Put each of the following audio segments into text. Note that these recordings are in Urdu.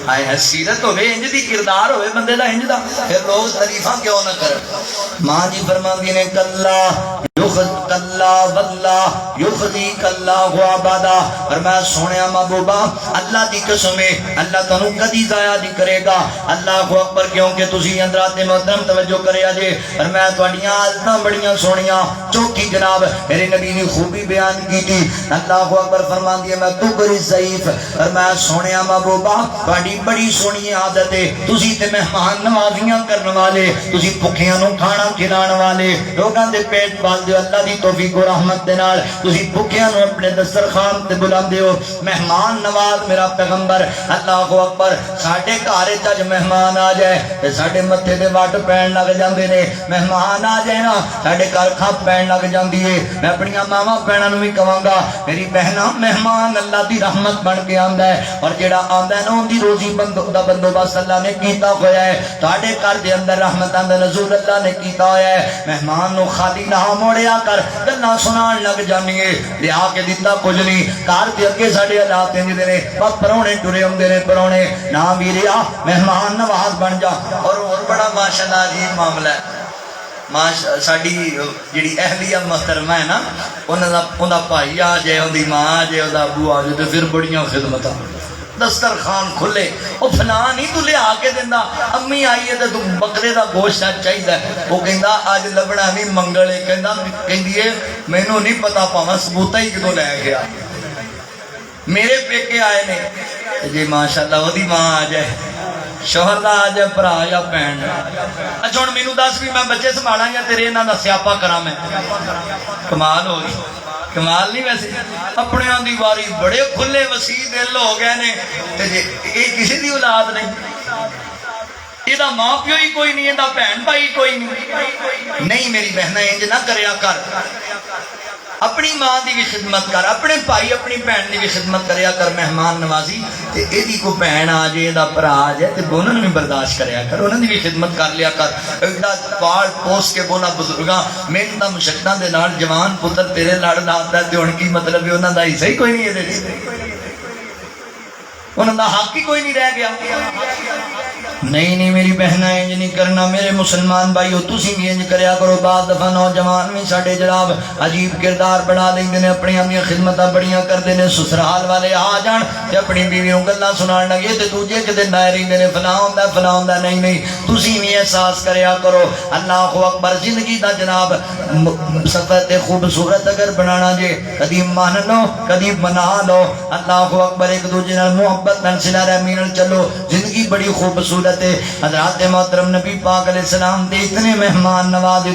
ہائے ہائے سیرت ہوے انج دی کردار ہوے بندے دا انج دا پھر لوگ تعریفاں کیوں نہ کرن ماں جی فرماندی نے کلا کلا واللہ یخزیک اللہ عبادا فرمایا سونیا محبوبہ اللہ دی قسم ہے اللہ تانوں کدی ضائع نہیں کرے گا اللہ اکبر کیونکہ تسی حضرات محترم توجہ کریا جے فرمایا تواڈیاں حالتاں بڑیاں سونیاں چوکی جناب میرے نبی نے خوبی بیان کی تھی اللہ اکبر فرماندی ہے میں تو بڑی ضعیف فرمایا سونیا محبوبہ تواڈی بڑی سونی عادت ہے تسی تے مہمان نوازیاں کرن والے تسی بھکھیاں نوں کھانا کھلانے والے لوگاں دے پیٹ پال دیو اللہ دی توفیق و رحمت دے نال تسی بھکھیاں نوں اپنے دسترخوان تے بلاندے ہو مہمان نواز میرا پیغمبر اللہ اکبر ساڈے گھر وچ اج مہمان آ جائے تے ساڈے متھے تے وٹ پین لگ جاندے نے مہمان آ جائے نا ساڈے گھر کھپ پین لگ جاندی ہے میں اپنی ماواں بہناں نوں بھی کہاں گا میری بہناں مہمان اللہ دی رحمت بن کے آندا ہے اور جیڑا آندا ہے نا اون دی روزی دا بندوبست اللہ نے کیتا ہویا ہے تواڈے گھر دے اندر رحمتاں دا نزول اللہ نے کیتا ہویا ہے مہمان نوں خالی نہ موڑیا کر گلاں سنان لگ جانی ہے لیا کے دتا کچھ نہیں گھر دے اگے ساڈے حالات انج دے نے بس پرونے ٹرے ہوندے نے پرونے نا ویریا مہمان نواز بن جا اور بڑا ماشاءاللہ عجیب معاملہ ہے ساڈی جڑی اہلیہ محترمہ ہے نا انہاں دا بھائی آ جائے اون دی ماں آ جائے اون دا ابو آ جائے تے پھر بڑیاں خدمتاں دسترخوان کھلے او فلاں نہیں تو لیا کے دیندا امی آئی ہے تے تو بکرے دا گوشت چاہیدا او کہندا اج لبنا بھی منگل ہے کہندا کہندی ہے مینوں نہیں پتہ پاواں ثبوتا ہی کدوں لے گیا میرے پیکے آئے نے جی ماشاءاللہ او دی ماں آ جائے شوہر دا آ جائے بھرا یا بہن اچھا ہن مینوں دس بھی میں بچے سنبھالاں یا تیرے انہاں دا سیاپا کراں میں کمال ہو گئی کمال نہیں ویسے اپنے آن دی واری بڑے کھلے وسیع دل ہو گئے نے تے جے اے کسی دی اولاد نہیں یہ دا ماں پیو ہی کوئی نہیں یہ دا بہن بھائی کوئی نہیں میری بہنہ انج نہ کریا کر اپنی ماں دی بھی خدمت کر اپنے بھائی اپنی بہن دی بھی خدمت کریا کر مہمان نوازی تے اے دی کو بہن آ جائے دا بھرا آ جائے تے انہاں نوں بھی برداشت کریا کر انہاں دی بھی خدمت کر لیا کر ایڈا پال پوس کے بولا بزرگاں محنتاں مشقتاں دے نال جوان پتر تیرے لڑ لاتا تے ہن کی مطلب ہے انہاں دا حصہ ہی کوئی نہیں ہے انہاں دا حق ہی کوئی نہیں رہ گیا نہیں میری بہنہ انج نہیں کرنا میرے مسلمان بھائیو تسی بھی انج کریا کرو بعض دفعہ نوجوان بھی ساڈے جناب عجیب کردار بنا لیندے نے اپنی اپنی خدمتاں بڑیاں کردے نے سسرال والے آ جان تے اپنی بیوی نوں گلاں سنان لگے تے دوجے کدے نہ رہندے نے فلاں ہوندا نہیں تسی بھی احساس کریا کرو اللہ اکبر زندگی دا جناب سفر تے خوبصورت اگر بنانا جے کدی مان لو کدی بنا لو اللہ اکبر ایک دوجے نال محبت نال صلہ رحمی نال چلو زندگی بڑی خوبصورت حضرات محترم نبی پاک علیہ السلام دے اتنے مہمان نواز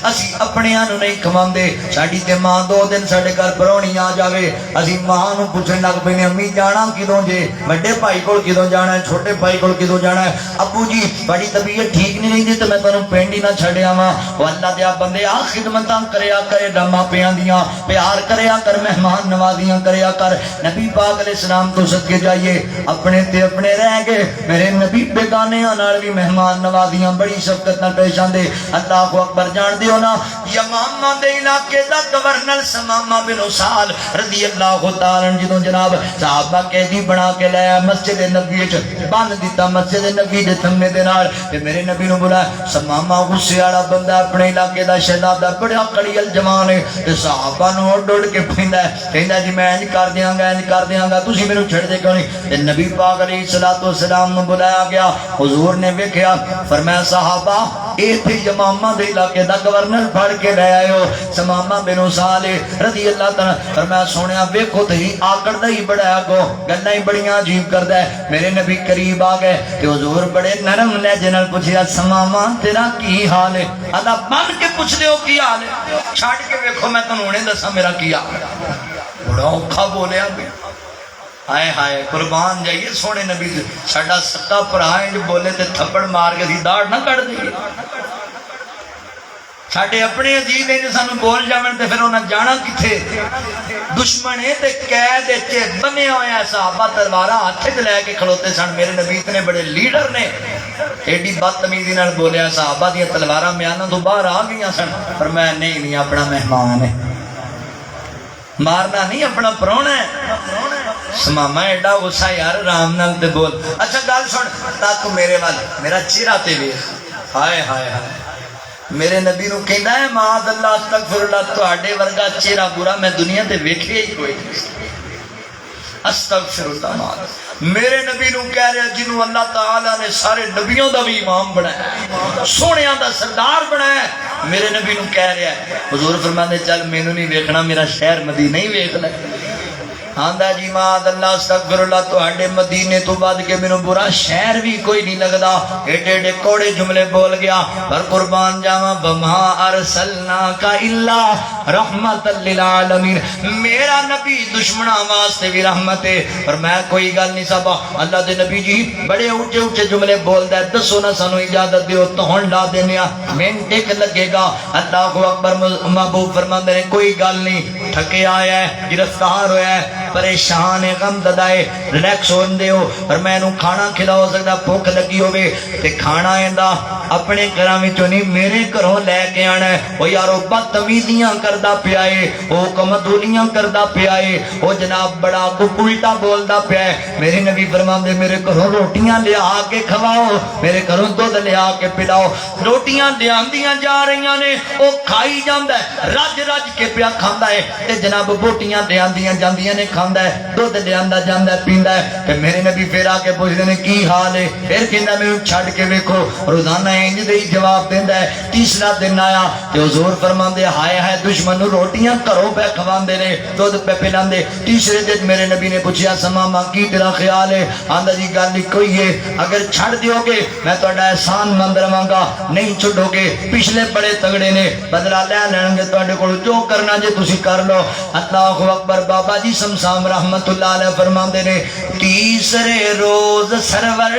اسی اپنے آنو نہیں کھواندے ساڑی تے ماں دو دن ساڑے گھر پرونی آ جاوے اسی ماں نو پوچھن لگ پے نے امی جانا کدوں جے بڑے بھائی کول کدوں جانا ہے چھوٹے بھائی کول کدوں جانا ہے ابو جی بڑی طبیعت ٹھیک نہیں رہندی تے میں تانوں پنڈ ہی نہ چھڈیا واں او اللہ دے بندے آ خدمتاں کریا کرے ڈما پیاں دیاں پیار کریا کر مہمان نوازیاں کریا کر نبی پاک علیہ السلام تو صدقے جائیے اپنے تے اپنے رہ گئے میرے نبی بیگانیاں نال بھی مہمان نوازیاں بڑی شفقت نال پیش آندے اللہ اکبر جان دیو نا یمامہ دے علاقے دا گورنر سمامہ بن اسال رضی اللہ تعالی عنہ جدوں جناب صحابہ قیدی بنا کے لیا مسجد نبوی وچ بن دیتا مسجد نبی دے تھمے دے نال تے میرے نبی نو بولا سمامہ غصے والا بندہ اپنے علاقے دا شہزادہ بڑا کڑیل جوان ہے تے صحابہ نو ڈڑ کے پیندا ہے کہندا جی میں انج کر دیاں گا تسی مینوں چھڑ دے کیوں نہیں تے نبی پاک علیہ الصلوۃ والسلام نو بلایا گیا حضور نے ویکھیا فرمایا صحابہ اے تے یمامہ دے علاقے دا گورنر پھڑ کے لے آئے ہو سمامہ بن اسال رضی اللہ تعالی فرمایا سونیا ویکھو تے آکڑ دا ہی بڑا اگو گلاں ہی بڑیاں عجیب کردا ہے میرے نبی قریب آ گئے تے حضور بڑے نرم لہجے نال پوچھیا سمامہ تیرا کی حال ہے آندا بن کے پوچھ دیو کی حال ہے چھڈ کے ویکھو میں تانوں ہنے دساں میرا کی حال ہے بڑا اوکھا بولیا ہائے ہائے قربان جائیے سونے نبی ساڈا سکا بھرا انج بولے تے تھپڑ مار کے اسی داڑھ نہ کٹ دئیے ساڈے اپنے عزیز نے سانو بول جاون تے پھر انہاں جانا کتھے دشمن ہے تے قید وچ بنے ہوئے صحابہ تلواراں ہاتھ وچ لے کے کھڑوتے سن میرے نبی اتنے بڑے لیڈر نے ایڈی بدتمیزی نال بولیا صحابہ دی تلواراں میانوں تو باہر آ گئیاں سن پر میں نہیں اپنا مہمان ہے مارنا نہیں اپنا پرانا ہے سماما ایڈا غصہ یار رام نال تے بول. اچھا گل سن تک میرے وال میرا چہرہ تے ویکھ. ہائے ہائے ہائے میرے نبی نو کہندا ہے معاذ اللہ استغفر اللہ تواڈے ورگا چہرہ برا میں دنیا تے ویکھیا ہی کوئی نہیں. استغفر اللہ معاذ. میرے نبی نو کہہ رہا جنہوں اللہ تعالیٰ نے سارے نبیوں دا بھی امام بنایا سونیاں دا سردار بنایا میرے نبی نو کہہ رہا ہے. حضور فرماندے چل مینوں نہیں ویکھنا میرا شہر مدینہ ہی ویکھ لے. آندا جی معاذ اللہ استغفر اللہ تواڈے مدینے تو بعد کے مینوں برا شہر بھی کوئی نہیں لگدا. ایڈے ایڈے کوڑے جملے بول گیا پر قربان جاواں وما ارسلناک الا رحمت للعالمین. میرا نبی دشمناں واسطے بھی رحمت ہے. پر میں کوئی گل نہیں سبا اللہ دے نبی جی بڑے اونچے اونچے جملے بولدا ہے. دسو نا سانو اجازت دیو تو ہن لا دینے آ منٹ ایک لگے گا. اللہ اکبر. محبوب فرماندے نے کوئی گل نہیں تھکے آیا ہے گرفتار ہویا ہے پریشان ہے غم زدہ ہے ریلیکس ہوندے ہو اور میں نو کھانا کھلاؤ سکتا بھوک لگی ہوئے تے کھانا ایندا اپنے گھراں وچوں نہیں میرے گھروں لے کے آنا ہے. او یارو بدتمیزیاں کردا پیا ہے او کمدولیاں کردا پیا ہے او جناب بڑا کو الٹا بولدا پیا ہے. میرے نبی فرماندے میرے گھروں روٹیاں لیا کے کھواؤ میرے گھروں دودھ لیا کے پلاؤ. روٹیاں لیاندیاں جا رہیاں نے او کھائی جاندا ہے رج رج کے پیا کھاندا ہے تے جناب بوٹیاں لیاندیاں جاندیاں نے کھاندا ہے دودھ لیاندا جاندا ہے پیندا ہے. تے میرے نبی پھر آ کے پوچھدے نے کی حال ہے پھر کہندا مینوں چھڈ کے ویکھو. روزانہ انج دے ہی جواب دیندا ہے. تیسرا دن آیا تے حضور فرماندے ہائے ہائے دشمن نوں روٹیاں گھروں پہ کھواندے نے دودھ پہ پلاندے. تیسرے دن میرے نبی نے پوچھیا سماما کی تیرا خیال ہے. آندا جی گل ایک ہوئی ہے اگر چھڈ دیو گے میں تہاڈا احسان مند رہاں گا نہیں چھڈو گے پچھلے بڑے تگڑے نے بدلہ لے لین گے تہاڈے کول جو کرنا جے تسی کر لو. اللہ اکبر. بابا جی سمسام رحمت اللہ علیہ فرماندے نے تیسرے روز سرور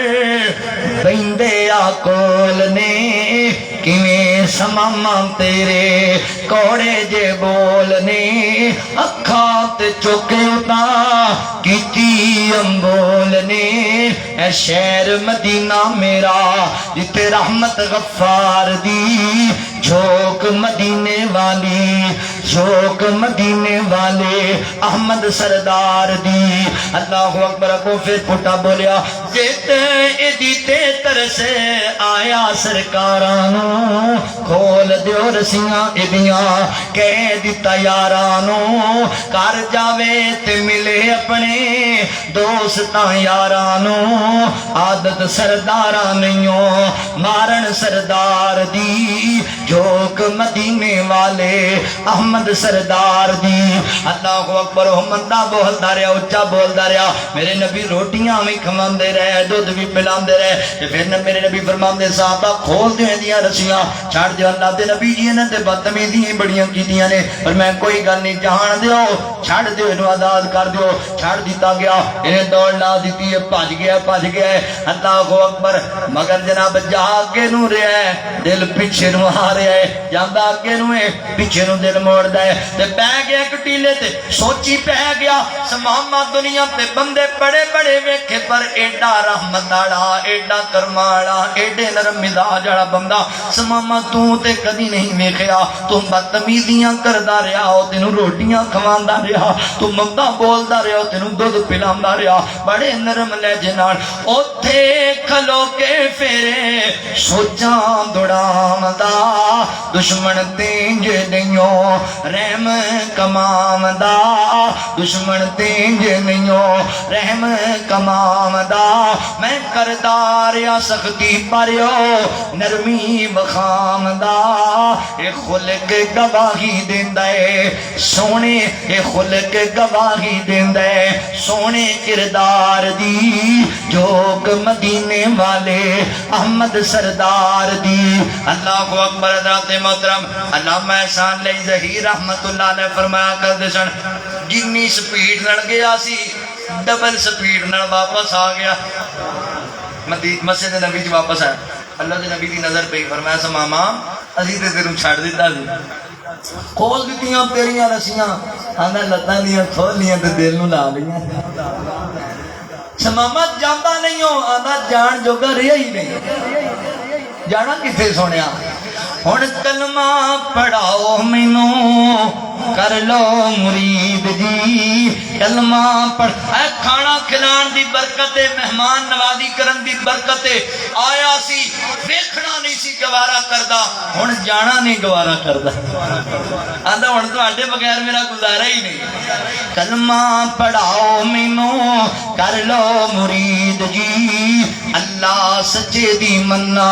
بیندے آکول نے کیویں سماما تیرے کوڑے جے بولنے اکھاں تے چوکے اتا کیتی امبولنے. اے شہر مدینہ میرا جتے رحمت غفار دی جھوک مدینے والی جھوک مدینے والے احمد سردار دی. اللہ اکبر. کو پھر پھٹا بولیا جیتے ایدیتے ترسے آیا سرکارانو کھول دیو رسیاں ایدیاں کہہ دیتا یارانو کر جاوے تے ملے اپنے دوستاں یارانو عادت سرداراں نہیوں مارن سردار دی جھوک مدینے والے احمد سردار دی. اللہ اکبر. مندہ بولدا رہیا اچا بولدا رہیا. میرے نبی روٹیاں بھی کھواندے رہے دودھ بھی پلاندے رہے. پھر میرے نبی فرماندے صحابہ کھول دیو دیاں رسیاں چھڑ دیو. اللہ دے نبی جی نے تے بدتمیزیاں بڑیاں کیتیاں نے پر میں کوئی گل نہیں جہان دیو چھڑ دیو اینو آزاد کر دیو. چھڑ دیتا گیا انہیں دوڑ لا دیتی ہے بھج گیا ہے. اللہ اکبر. مگر جناب جا کے نو رہا ہے دل پیچھے نو آ رہا ہے جاندا اگے نو ہے پیچھے نو دل موڑدا ہے تے پہ گیا ایک ٹیلے تے سوچی پہ گیا سماما دنیا تے بندے بڑے بڑے ویکھے پر ایڈا رحمت والا ایڈا کرم والا ایڈے نرم مزاج والا بندہ سماما تو تے کدی نہیں ویکھیا. تو بدتمیزیاں کردا رہیا او تینوں روٹیاں کھواندا رہیا تو ممتا بولدا رہیا تینوں دودھ پلاندا رہیا بڑے نرم لہجے نال. اوتھے کھلو کے پھیرے سوچاں دوڑاوندا دشمن تینج نہیوں رحم کماوندا دشمن تینج نہیوں رحم کماوندا. میں کردار یا سختی پریو نرمی بخاوندا. اے خلق گواہی دیندا ہے سونے اے خلق گواہی دیندا ہے سونے کردار دی جھوک مدینے والے احمد سردار دی. اللہ اکبر. حضرات محترم علامہ احسان علی ظہیر رحمت اللہ علیہ فرمایا کرتے سن جنی سپیڈ نڑ گیا سی ڈبل سپیڈ نڑ واپس آ گیا مسجد نبی جی واپس آیا. اللہ دے نبی دی نظر پہ فرمایا سماما اسی تے تینوں چھڑ دیتا سی کھول دیتیاں تیریاں رسیاں آندا لتاں دیاں کھول لیاں تے دل نوں لا لیاں. سماما جاندا نہیں ہو آندا جان جوگا رہیا ہی نہیں جانا کتھے سونیا. ہن کلمہ پڑھاؤ مینوں کر لو مرید جی کلمہ پڑھ اے کھانا کھلان دی برکت مہمان نوازی کرن دی برکت آیا سی ویکھنا نہیں سی گوارا کردا ہن جانا نہیں گوارا کردا آندا ہن تواڈے بغیر میرا گزارا ہی نہیں کلمہ پڑھاؤ مینوں کر لو مرید جی اللہ سچے دی مننا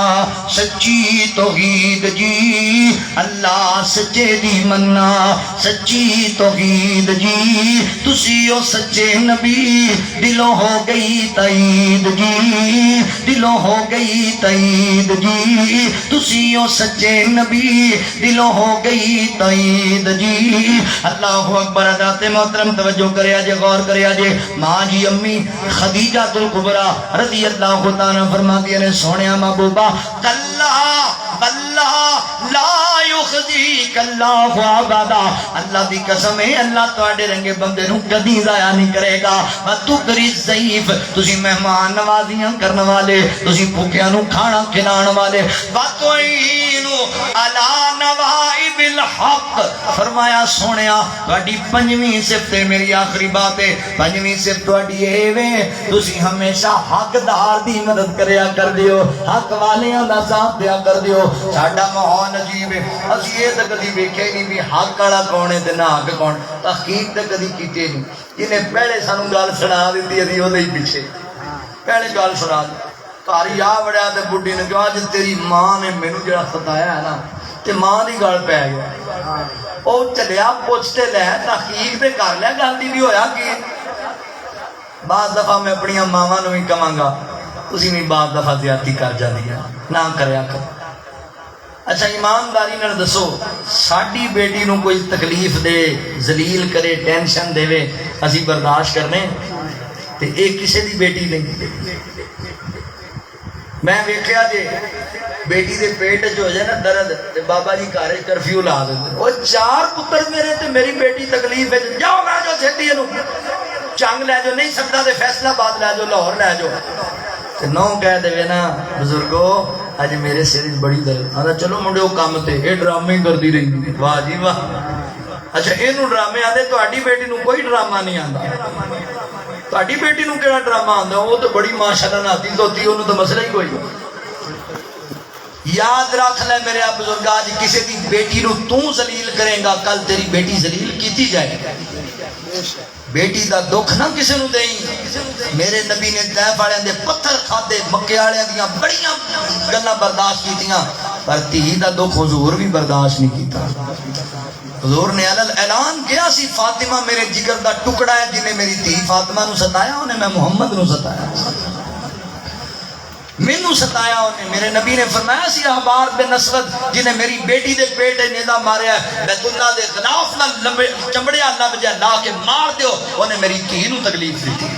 سچی توحید جی اللہ سچے دی مننا سچی توحید جی تسیو سچے نبی دلوں ہو گئی تائید جی دلوں ہو گئی تائید جی تسیو سچے نبی دلوں ہو گئی تائید جی اللہ اکبر حضرات محترم توجہ کریا جے غور کریا جے ماں جی امی خدیجہ الکبریٰ رضی اللہ تعالیٰ فرماتی ہے سونیا محبوبہ کلا واللہ لا یخزیک اللہ ابدا اللہ دی قسم ہے اللہ تواڈے رنگے بندے نو کدی ضائع نہیں کرے گا وتکری ضعیف تسی مہمان نوازیاں کرن والے تسی بھوکیاں نو کھانا کھلاون والے وتعینو علی نوائب الحق فرمایا سونیا تواڈی پنجویں صفت میری آخری بات ہے پنجویں صفت تواڈی اے وے تسی ہمیشہ حقدار دی مدد کریا کر دیو حق والیاں دا ساتھ دیا کر دیو ساڈا ماحول عجیب ہے اسی یہ تے کدی ویکھیا ہی نہیں بھی حق والا کون ہے تے نہ حق کون تحقیق تے کدی کیتے نہیں جنہیں پہلے سانو گل سنا دتی اسی اودے ہی پیچھے پہلے گل سنا گھر آ وڑیا تے بڈھی نے کہا اج تیری ماں نے مینوں جڑا ستایا ہے نا تے ماں دی گل پے گیا او چلیا پوچھتے لے تحقیق تے کر لیا گل دی بھی ہویا کہ بعض دفعہ میں اپنی ماواں نوں ہی کہاں گا اسی میں بعض دفعہ زیادتی کر جاتی ہے نہ کریا کر اچھا ایمانداری نال دسو ساڈی بیٹی نوں کوئی تکلیف دے ذلیل کرے ٹینشن دے اسی برداشت کرنے تے اے کسے دی بیٹی نہیں میں ویکھیا جے بیٹی دے پیٹ چ ہو جائے نا درد تے بابا جی گھر کرفیو لا دے او چار پتر میرے تے میری بیٹی تکلیف وچ جاؤ لے جاؤ چھتی اینو چنگ لے جو نہیں سکتا تے فیصلہ باد لے جو لاہور لے جو تے نو کہہ دے نا بزرگو اج میرے سر بڑی درد آندا چلو منڈیو کام تے اے ڈرامے کردی رہی واہ جی واہ اچھا اینو ڈرامے آندے تہاڈی بیٹی نوں کوئی ڈرامہ نہیں آندا تہاڈی بیٹی نوں کیڑا ڈرامہ آندا او تے بڑی ماشاءاللہ ناتی توتی اونوں تے مسئلہ ہی کوئی یاد رکھ لے میرے بزرگ آج کسی دی بیٹی نو تو ذلیل کرے گا کل تیری بیٹی ذلیل کیتی جائے بیٹی دا دکھ نہ کسی نو دیں میرے نبی نے طیف والے دے پتھر کھادے مکے والے دیاں بڑیاں گلاں برداشت کیتیاں پر دھی دا دکھ حضور بھی برداشت نہیں کیتا حضور نے اعلان کیا سی فاطمہ میرے جگر دا ٹکڑا ہے جنہیں میری دھی فاطمہ نو ستایا انہیں میں محمد نو ستایا مینوں ستایا انہیں میرے نبی نے فرمایا سی احبار بن اسود جنہیں میری بیٹی دے پیٹ نیزہ ماریا ہے بیت اللہ دے خلاف نہ چمڑیا اللہ بجائے لا کے مار دیو انہیں میری دھی نو تکلیف دیتی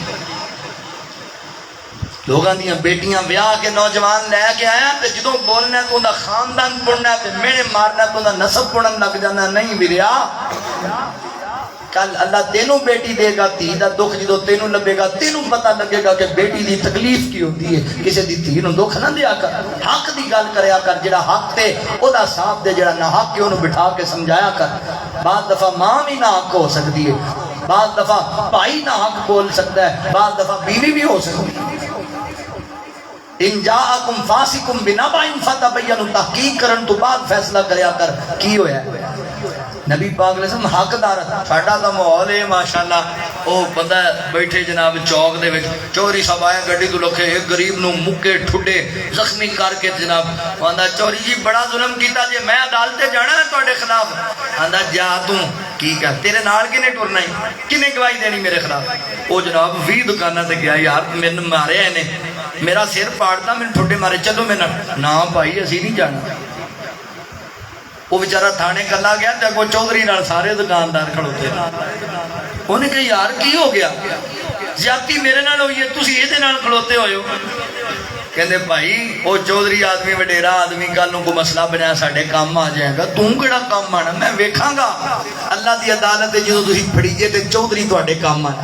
لوگاں دیاں بیٹیاں بیاہ کے نوجوان لے کے آیا تے جدوں بولنا تو انہاں خاندان پڑھنا تے میرے مارنا تو انہاں نسب پڑھن لگ جانا نہیں ویریا کل اللہ تینوں بیٹی دے گا دھی دا دکھ جدو تینوں لبے گا تینوں پتہ لگے گا کہ بیٹی دی تکلیف کی ہوتی ہے کسی دی دھی نوں دکھ نہ دیا کر حق دی گل کریا کر جڑا حق تے او دا صاحب دے جڑا نہ حق کے انہوں بٹھا کے سمجھایا کر بعض دفعہ ماں بھی نہ حق ہو سکتی ہے بعض دفعہ بھائی نہ حق بول سکتا ہے بعض دفعہ بیوی بھی ہو سکتی ہے ان جاءکم فاسقم بنبأ فتبینوا تحقیق کرن تو بعد فیصلہ کریا کر کی ہویا ہے نبی پاک علیہ السلام حقدار ساڈا دا ماحول ہے ماشاءاللہ او بندہ بیٹھے جناب چوک دے وچ چوری صاحب آیا گڈی تو لکھے ایک غریب نو مکے ٹھڈے زخمی کر کے جناب آندا چوری جی بڑا ظلم کیتا جی میں عدالت جانا ہے تواڈے خلاف آندا جا تو کی کر تیرے نال کنے ٹرنا ہے کنے گواہی دینی میرے خلاف او جناب 20 دکاناں تے گیا یار مینوں ماریا نے میرا سر پاڑتا میں ٹھڈے مارے چلو میں نہ بھائی اسی نہیں جانا وہ بیچارہ تھانے کلا گیا تے اگوں چودھری نال سارے دکاندار کھڑوتے انہیں کہا یار کی ہو گیا زیادتی میرے نال ہوئی ہے تسی یہ نال کھڑوتے ہوئے ہو کہندے بھائی وہ چودھری آدمی وڈیرا آدمی کل کو مسئلہ بنایا ساڈے کام آ جائے گا توں کیڑا کام آنا میں ویکھاں گا اللہ دی عدالت جدوں تسی پھڑیجے تے چودھری تواڈے کام آیا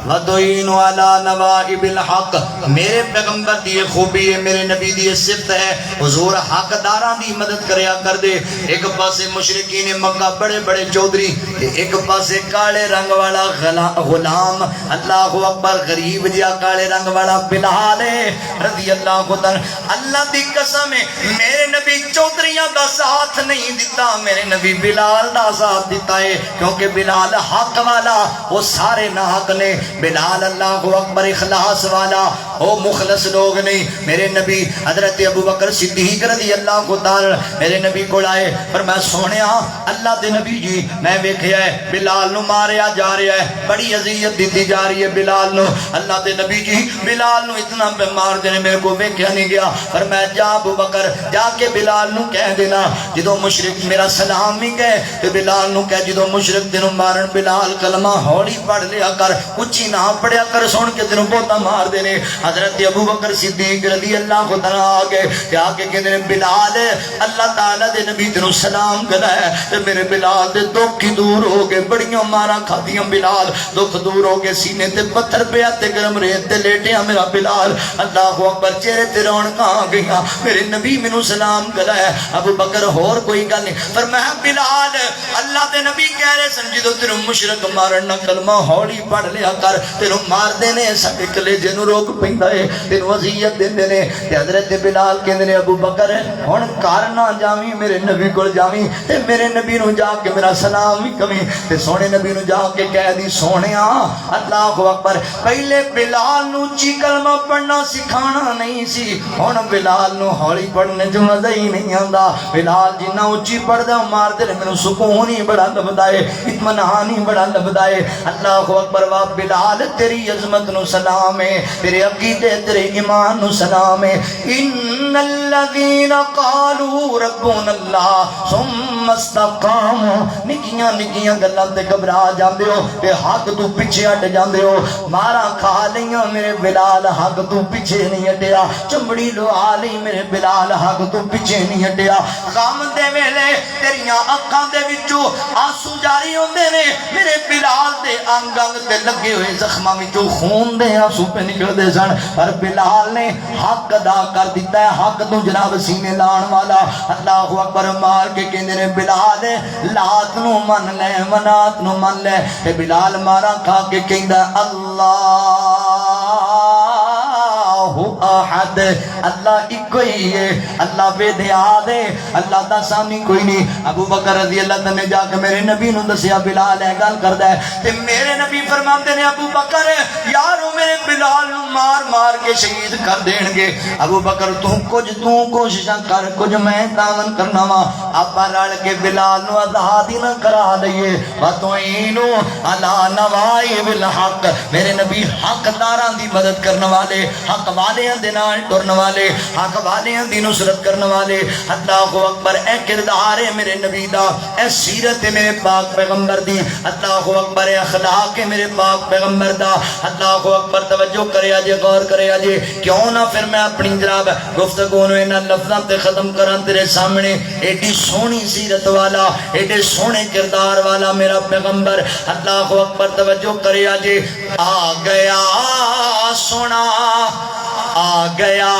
وَتُعِينُ عَلَى نَوَائِبِ الْحَقِّ میرے پیغمبر دی خوبی ہے، میرے نبی دی صفت ہے، حضور حق داران دی مدد کریا کر دے۔ ایک پاسے مشرکین مکہ بڑے بڑے چودھری، ایک پاسے کالے رنگ والا غلام، اللہ اکبر، غریب جیا کالے رنگ والا بلال رضی اللہ عنہ۔ اللہ دی قسم ہے میرے نبی چودھریاں دا ساتھ نہیں دیتا، میرے نبی بلال دا ساتھ دیتا ہے، کیونکہ بلال حق والا، وہ سارے نہ حق نے۔ بلال اللہ اکبر اخلاص والا، وہ مخلص لوگ نہیں۔ میرے نبی حضرت ابو بکر صدیق رضی اللہ تعالی میرے نبی کو آئے، فرمایا سونیا اللہ دے نبی جی میں ویکھیا ہے بلال نو ماریا جا رہا ہے، بڑی اذیت دیتی جا رہی ہے بلال نو۔ اللہ دے نبی جی بلال نو اتنا بیمار دینے میرے کو ویکھیا نہیں گیا، فرمایا جا ابو بکر جا کے بلال نو کہہ دینا جدو مشرک میرا سلام نہیں کہے تو بلال نو کہہ جدو مشرک تینوں مارن بلال کلمہ ہولی پڑھ لیا کر، اچھی نہ پڑھیا کر، سن کے تینوں بہتا مار دینے۔ حضرت ابو بکر صدیق رضی اللہ تعالیٰ آگے کہتے ہیں بلال اللہ تعالیٰ دے نبی تینوں سلام کرا ہے، میرے بلال دے دکھ ہی دور ہو گئے، بڑیاں مارا کھاتیاں بلال، دکھ دور ہو گئے، سینے تے پتھر پیا تے گرم ریت تے لیٹیا میرا بلال۔ اللہ اکبر چہرے تے رونقاں آ گئیاں، میرے نبی مینوں سلام کرا ہے۔ ابو بکر اور کوئی گل نہیں، فرمایا بلال اللہ دے نبی کہہ رہے سن جدوں تینوں مشرک مارن نہ کلمہ ہولی پڑھ لیا کر، تینوں مار دینے ساڈے کلیجے نوں روک پیندا ہے، تینوں اذیت دیندے نے۔ تے حضرت بلال کہندے نے ابو بکر ہن گھر نہ جاویں، میرے نبی کول جاویں تے میرے نبی نوں جا کے میرا سلام بھی کہیں، تے سونے نبی نوں جا کے کہہ دی سونیا اللہ اکبر پہلے بلال نوں اچھی کلمہ پڑھنا سکھانا نہیں سی، ہن بلال نوں ہولی پڑھنے جو مزہ ہی نہیں آندا۔ بلال جنہ اچھی پڑھدا مار دے میرے سکون ہی بڑا لبدا ہے، اطمینان ہی بڑا لبدا ہے۔ اللہ اکبر وا بلال تیری عظمت نو سلام ہے، تیرے عقیدے تیرے ایمان نو سلام ہے۔ ان الذین قالوا ربنا اللہ ثم استقاموا، نکیاں نکیاں گلاں تے گھبرا جاندے ہو تے حق تو پیچھے ہٹ جاندے ہو، مارا کھا لیاں میرے بلال حق تو پیچھے نہیں ہٹیا، چمڑی لوا لی میرے بلال حق تو پیچھے نہیں ہٹیا۔ غم دے ویلے تیریاں اکھاں دے وچوں آنسو جاری ہوندے نے، میرے بلال دے انگ انگ تے لگے ہوئے زخماں وچوں خون دے آنسو پہ نکلدے سن، پر بلال نے حق ادا کر دیتا ہے، حق تو جناب سینے لان والا۔ اللہ اکبر مار کے کہندے نے بلال لات نو من لے منات نو من لے، تے بلال مارا کھا کے کہندا اللہ احد، اللہ ایک ہی ہے، اللہ بے دیاد ہے، اللہ دا سامنے کوئی نہیں۔ ابو بکر رضی اللہ عنہ نے جا کے میرے نبی نو دسیا بلال ہے گل کردا ہے، تے میرے نبی فرماندے نے ابو بکر یارو میرے بلال نو مار مار کے شہید کر دین گے۔ ابو بکر تو کوششاں کر، کچھ میں تعاون کرنا وا، آپا رل کے بلال نو آزاد ہی نہ کرا دئیے۔ وَتُعِينُ عَلَى نَوَائِبِ الْحَقِّ، میرے نبی حق داراں دی مدد کرنے والے، حق والیاں دے نال ٹرن والے، حق والیاں دی نصرت کرنے والے۔ اللہ اکبر اے کردار ہے میرے نبی دا، اے سیرت ہے میرے پاک پیغمبر دی، اللہ اکبر اے اخلاق ہے میرے پاک پیغمبر دا۔ اللہ اکبر توجہ کرے آجے، غور کرے آجے، کیوں نہ پھر میں اپنی جناب گفتگو نو انہاں لفظاں تے ختم کراں تیرے سامنے۔ ایڈی سونی سیرت والا، ایڈے سونے کردار والا میرا پیغمبر، اللہ اکبر توجہ کرے آجے۔ آ گیا سونا، آ گیا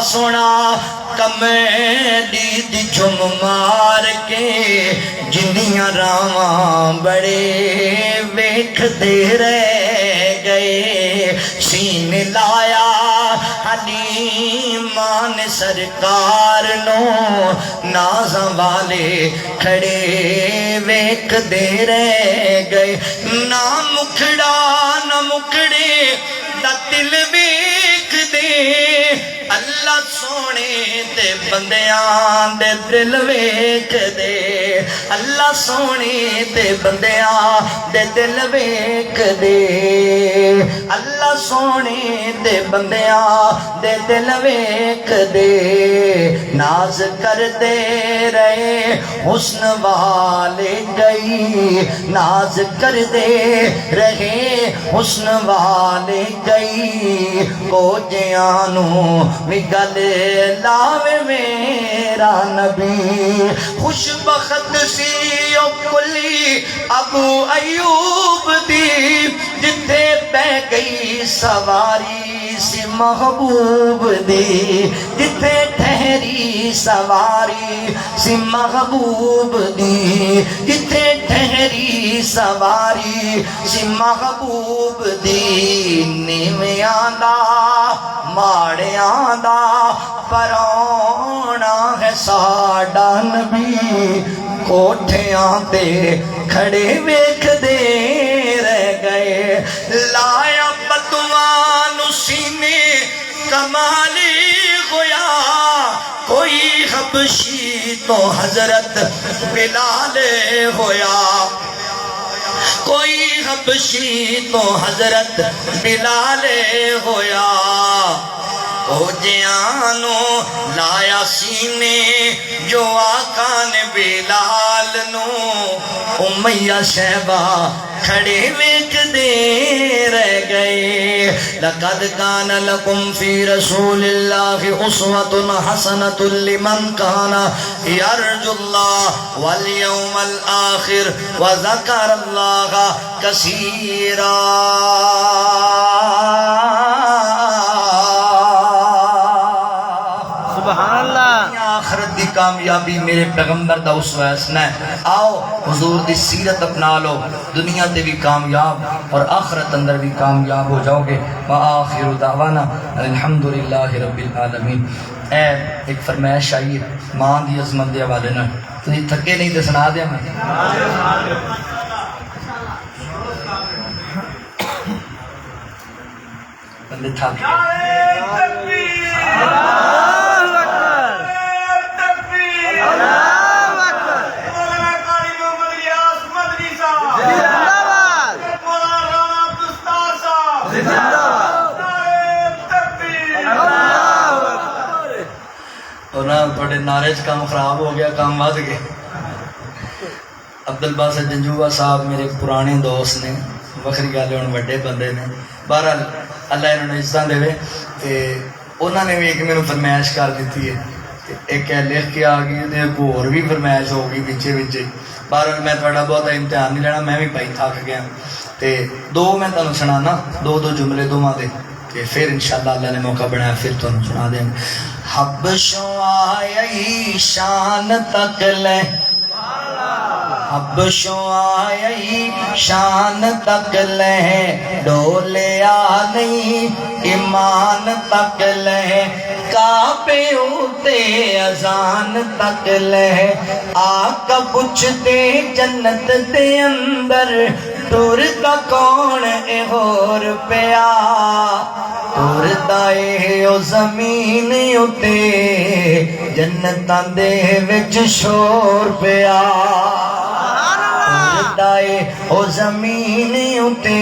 سونا کمیلی دی جم مار کے، جنیاں راواں بڑے ویکھ دے رہ گئے، سین لایا حلیمان سرکار نو، نازاں والے کھڑے ویکھ دے رہ گئے، نہ مکھڑا نہ مکھڑے دا دل ویکھ دے، اللہ سونے دے بندیاں دے دل ویکھ دے، اللہ سونے دے بندیاں دے دل ویکھ دے، اللہ سونے دے بندیاں دے دل ویکھ دے، ناز کر دے رہے حسن والے گئی، ناز کر دے رہے حسن والے گئی، کو جیانو گل لاوے میرا نبی، خوش بخت سی او کلی ابو ایوب دی جتھے بہ گئی سواری سی محبوب دی جتھے ٹھہری سواری سی محبوب دی جتھے ٹھہری سواری سی محبوب دی نیویاں دا ماڑیاں دا پرونا ہے ساڈا نبی کوٹھیاں تے کھڑے ویکھ دے رہ گئے لایا بدوان سینے کمالی ہویا کوئی حبشی تو حضرت بلال ہویا کوئی حبشی تو حضرت بلال ہویا او جیانو لایا سینے جو آقا نے بلال نو امیہ شہبہ کھڑے ویکھ دے رہ گئے لقد کان لکم فی رسول اللہ اسوۃ حسنۃ لمن کان یرجو اللہ والیوم الآخر وذکر اللہ کثیرا سبحان اللہ آخرت دی کامیابی میرے پیغمبر دا اسوہ حسنہ ہے آؤ حضور دی سیرت اپنا لو دنیا تے بھی کامیاب اور آخرت اندر بھی کامیاب ہو جاؤ گے وآخر دعوانا الحمدللہ رب العالمین اے ایک فرمائش آئی ہے ماں دی عظمت دے حوالے نہ تو یہ تھکے نہیں تے سنا دیا میں بندے تھک اور نا بڑے نعرے کام خراب ہو گیا کام ود گئے عبدالباسط جنجوہ صاحب میرے پرانے دوست نے وکری گل ہن بڑے بندے نے بہرحال اللہ انہوں نے عزت دے تے انہوں نے بھی ایک میرے فرمائش کر دیتی ہے ایک لکھ کے آ گئی تے ایک اور بھی فرمائش ہو گئی پیچھے پیچھے بہرحال میں تھوڑا بہت امتحان نہیں لینا میں بھی بھائی تھک گیا تے دو میں تمہیں سنانا دو جملے دونوں دے تے پھر انشاءاللہ اللہ نے موقع بنایا پھر تمہیں سنا دیں گے حبشوں آئی شان تک لے حبشوں آئی شان تک لے ڈولیا نہیں ایمان تک لے کعبے اُتے اذان تک لے آقا پوچھتے جنت دے اندر ٹور کا کون اے ہور پیا ٹور دائے او زمین اُتے جنتاں دے وچ شور پیا دائے او زمین اُتے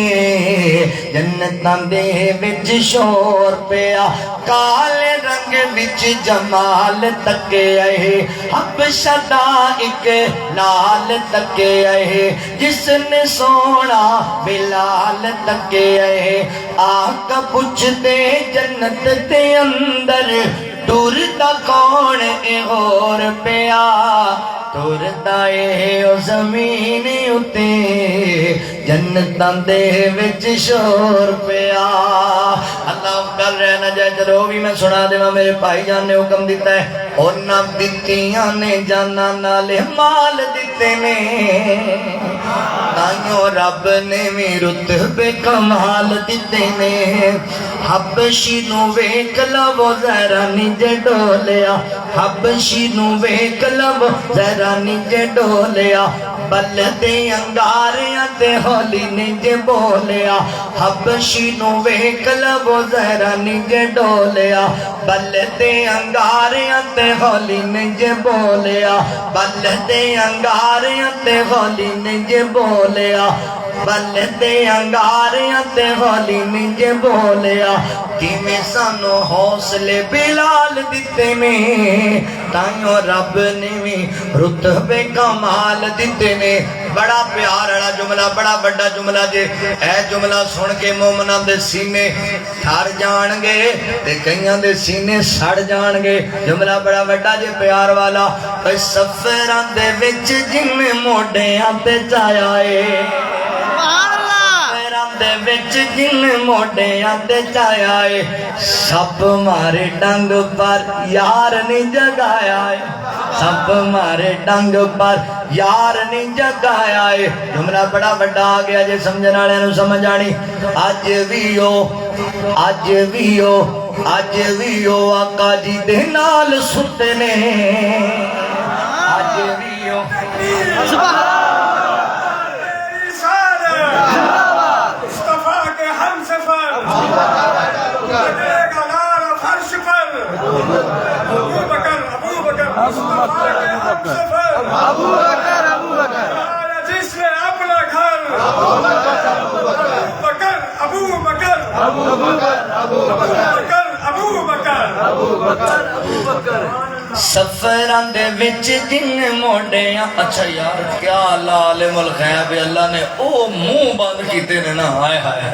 جنتاں دے وچ شور پیا کالے رنگ وچ جمال تکے آئے حبشہ دا ایک لال تکے آئے جس نے سونا بلال تکے آئے آقا پوچھتے جنت دے اندر ٹور دا کون اے ہور پیا ٹور دائے او زمین اُتے جنتاں دے وچ شور پیا اللہ کر رہے نہ جائے چلو بھی میں سنا دے میرے بھائی جان نے حکم دیتا ہے اور نہ دتیاں نے جانا نالے مال دیتے نے تائیوں رب نے بھی رتبے کمال دیتے نے حبشی نو ویکھ لو ذرا نجے ڈولیا حبشی نو ویکھ لو ذرا نجے ڈولیا بل دے انگاریاں تے ہولی نجے بولیا حبشی نو ویکھ لو ذرا نجے ڈولیا بل دے انگاریاں تے ہولی نجے بولیا بل دے انگاریاں تے ہولی نجے بولیا بل دے انگاریاں تے ہولی نجے بولیا کیویں سانو حوصلے بلال دیتے نے تائیوں رب نے بھی رتبے کمال دیتے نے بڑا پیار والا جملہ بڑا بڑا جملہ جے اے جملہ سن کے مومناں دے سینے ٹھر جان گے تے کئیاں دے سینے سڑ جان گے جملہ بڑا بڑا جے پیار والا اے سفراں دے وچ جن موڈیاں تے چایا اے دے وچ جن موڈیاں تے چایا اے سب مارے ڈنگ پر یار نہیں جگایا اے سب مارے ڈنگ پر یار نہیں جگایا اے جملہ بڑا بڑا آ گیا جے سمجھن والے نوں سمجھ آنی اج وی او آقا جی دے نال ستے نے اج وی او سبحان جس نے اپنا گھر ابو بکر سفراں دے وچ جن موڈیاں اچھا یار کیا عالم الغیب اللہ نے او منہ بند کیتے نے نا ہائے ہائے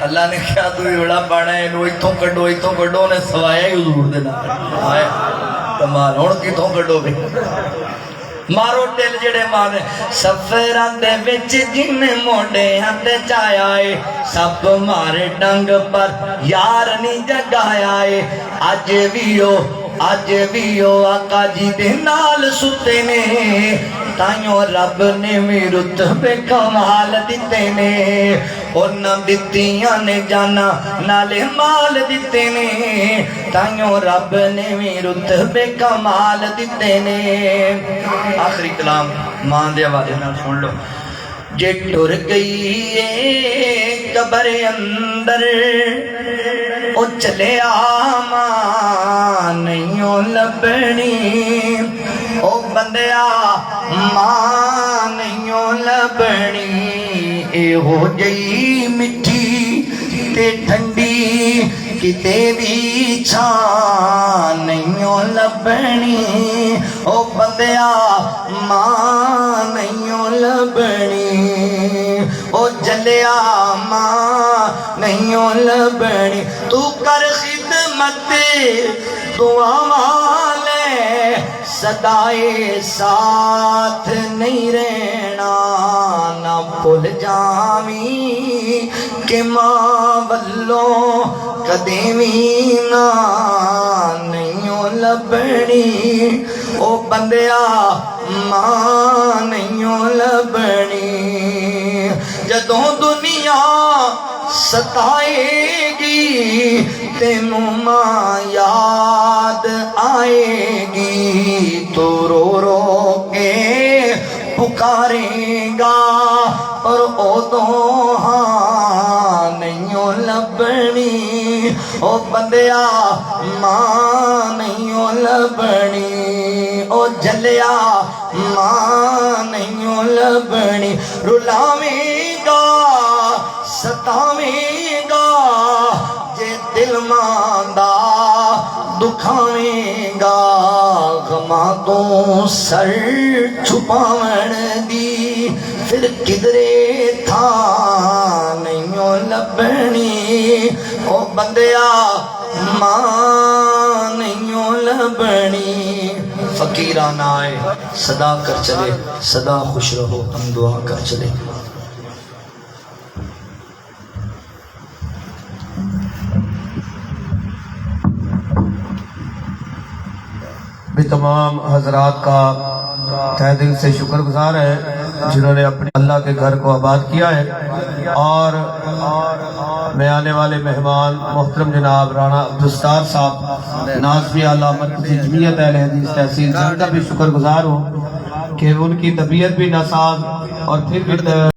اللہ نے کیا تو بڑا پڑھا ہے انہوں اتھوں کڈو نے سوایا ہی حضور دے نال ہائے کمال ہن کتھوں کڈو بھی مارو ٹل جڑے مارے سفراں دے وچ جن موڈیاں تے چایا اے سب مارے ڈنگ پر یار نہیں جگایا اے اج وی او آقا جی دے نال ستے نے تائیوں رب نے بھی رتبے کمال دیتے نے انہاں دتیاں نے جانا نالے مال دیتے نے تائیوں رب نے بھی رتبے کمال دیتے نے آخری کلام ماں دے حوالے نال سن لو جے ٹر گئی اے قبر اندر او چلے ماں نہیں لبنی او بندیا ماں نہیں لبنی اے ہو جئی مٹھی تے ٹھنڈی کتے بھی چھان نہیں لبنی او بندیا ماں نہیں لبنی او جلیا ماں نہیں لبنی تو کر خدمت دعا والے صدائے ساتھ نہیں رہنا نہ بھول جاویں کہ ماں والوں قدیمی نہ نہیں لبنی او بندیا ماں نہیں لبنی جدوں دنیا ستائے گی تینوں ماں یاد آئے گی تو رو رو کے پکارے گا اور ادوں ہاں نہیں لبنی او بندیا ماں نہیں لبنی او جلیا ماں نہیں لبنی رلاویں گا ستاویں گا جے دل ماندا دکھاویں گا غماں تو سر چھپاون دی پھر کدرے تھا نہیں لبنی او بندیا ماں نہیں لبنی فقیران آئے صدا کر چلے صدا خوش رہو ہم دعا کر چلے بھی تمام حضرات کا تہ دل سے شکر گزار ہے جنہوں نے اپنے اللہ کے گھر کو آباد کیا ہے اور میں آنے والے مہمان محترم جناب رانا عبدالستار صاحب ناظمی اعلیٰ مرکزی جمعیت اہل حدیث تحصیل جھنڈا بھی شکر گزار ہوں کہ ان کی طبیعت بھی ناساز اور پھر بھی